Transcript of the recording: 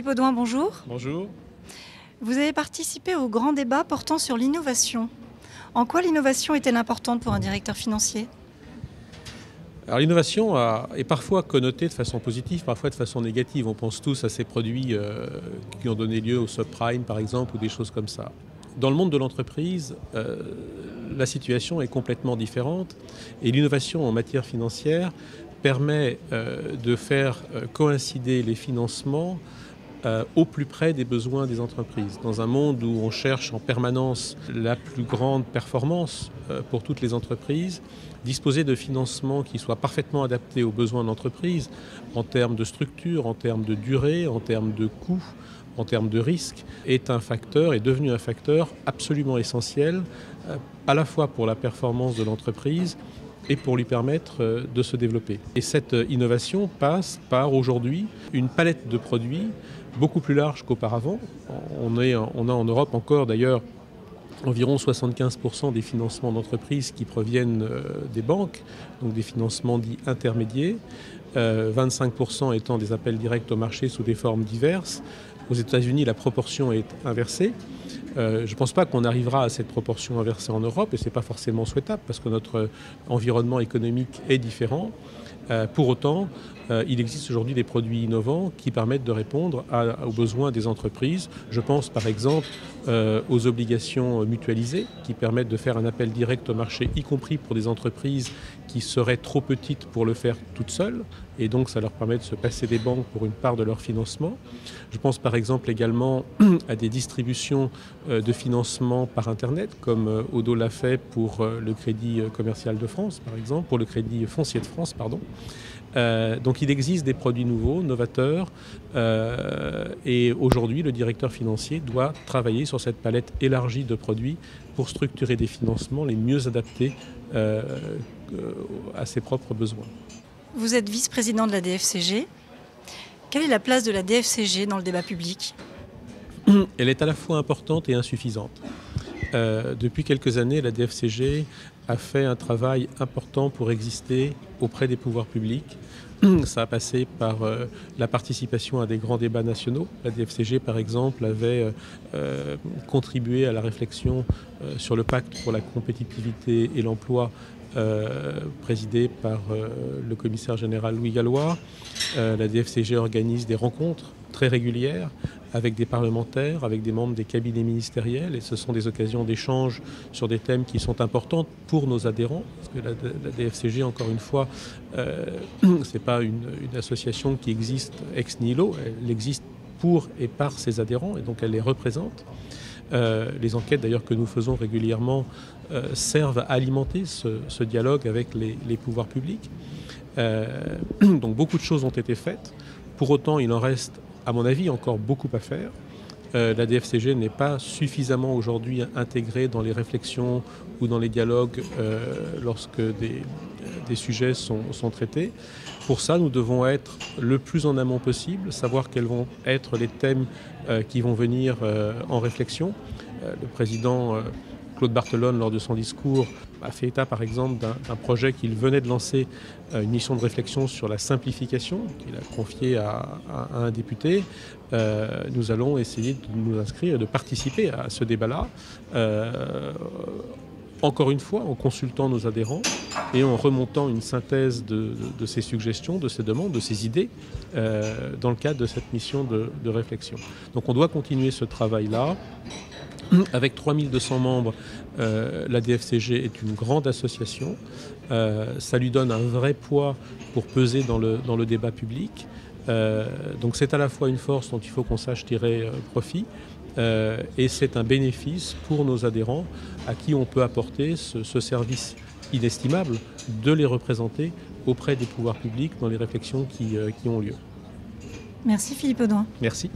Philippe Audouin, bonjour. Bonjour. Vous avez participé au grand débat portant sur l'innovation. En quoi l'innovation est-elle importante pour un directeur financier ? Alors l'innovation est parfois connotée de façon positive, parfois de façon négative. On pense tous à ces produits qui ont donné lieu au subprime par exemple ou des choses comme ça. Dans le monde de l'entreprise, la situation est complètement différente et l'innovation en matière financière permet de faire coïncider les financements au plus près des besoins des entreprises. Dans un monde où on cherche en permanence la plus grande performance pour toutes les entreprises, disposer de financements qui soient parfaitement adaptés aux besoins de l'entreprise en termes de structure, en termes de durée, en termes de coûts, en termes de risque, est devenu un facteur absolument essentiel à la fois pour la performance de l'entreprise et pour lui permettre de se développer. Et cette innovation passe par aujourd'hui une palette de produits beaucoup plus large qu'auparavant. On a en Europe encore d'ailleurs environ 75% des financements d'entreprises qui proviennent des banques, donc des financements dits intermédiaires, 25% étant des appels directs au marché sous des formes diverses. Aux États-Unis, la proportion est inversée. Je ne pense pas qu'on arrivera à cette proportion inversée en Europe et ce n'est pas forcément souhaitable parce que notre environnement économique est différent. Pour autant, il existe aujourd'hui des produits innovants qui permettent de répondre aux besoins des entreprises. Je pense par exemple aux obligations mutualisées qui permettent de faire un appel direct au marché, y compris pour des entreprises qui seraient trop petites pour le faire toutes seules. Et donc ça leur permet de se passer des banques pour une part de leur financement. Je pense par exemple également à des distributions de financement par Internet, comme Odo l'a fait pour le Crédit commercial de France, par exemple, pour le Crédit foncier de France, pardon. Donc il existe des produits nouveaux, novateurs, et aujourd'hui le directeur financier doit travailler sur cette palette élargie de produits pour structurer des financements les mieux adaptés à ses propres besoins. Vous êtes vice-président de la DFCG. Quelle est la place de la DFCG dans le débat public ? Elle est à la fois importante et insuffisante. Depuis quelques années, la DFCG a fait un travail important pour exister auprès des pouvoirs publics. Ça a passé par la participation à des grands débats nationaux. La DFCG, par exemple, avait contribué à la réflexion sur le pacte pour la compétitivité et l'emploi présidé par le commissaire général Louis Gallois. La DFCG organise des rencontres très régulières avec des parlementaires, avec des membres des cabinets ministériels, et ce sont des occasions d'échange sur des thèmes qui sont importants pour nos adhérents, parce que la DFCG, encore une fois, c'est pas une association qui existe ex nihilo, elle existe pour et par ses adhérents, et donc elle les représente. Les enquêtes d'ailleurs que nous faisons régulièrement servent à alimenter ce dialogue avec les pouvoirs publics. Donc beaucoup de choses ont été faites. Pour autant, il en reste, à mon avis, encore beaucoup à faire. La DFCG n'est pas suffisamment aujourd'hui intégrée dans les réflexions ou dans les dialogues lorsque des sujets sont traités. Pour ça, nous devons être le plus en amont possible, savoir quels vont être les thèmes qui vont venir en réflexion. Le président Claude Barthelone, lors de son discours, a fait état par exemple d'un projet qu'il venait de lancer, une mission de réflexion sur la simplification qu'il a confiée à un député. Nous allons essayer de nous inscrire et de participer à ce débat-là, encore une fois en consultant nos adhérents et en remontant une synthèse de ces suggestions, de ces demandes, de ces idées dans le cadre de cette mission de réflexion. Donc on doit continuer ce travail-là. Avec 3200 membres, la DFCG est une grande association. Ça lui donne un vrai poids pour peser dans le débat public. Donc c'est à la fois une force dont il faut qu'on sache tirer profit et c'est un bénéfice pour nos adhérents à qui on peut apporter ce service inestimable de les représenter auprès des pouvoirs publics dans les réflexions qui ont lieu. Merci Philippe Audouin. Merci.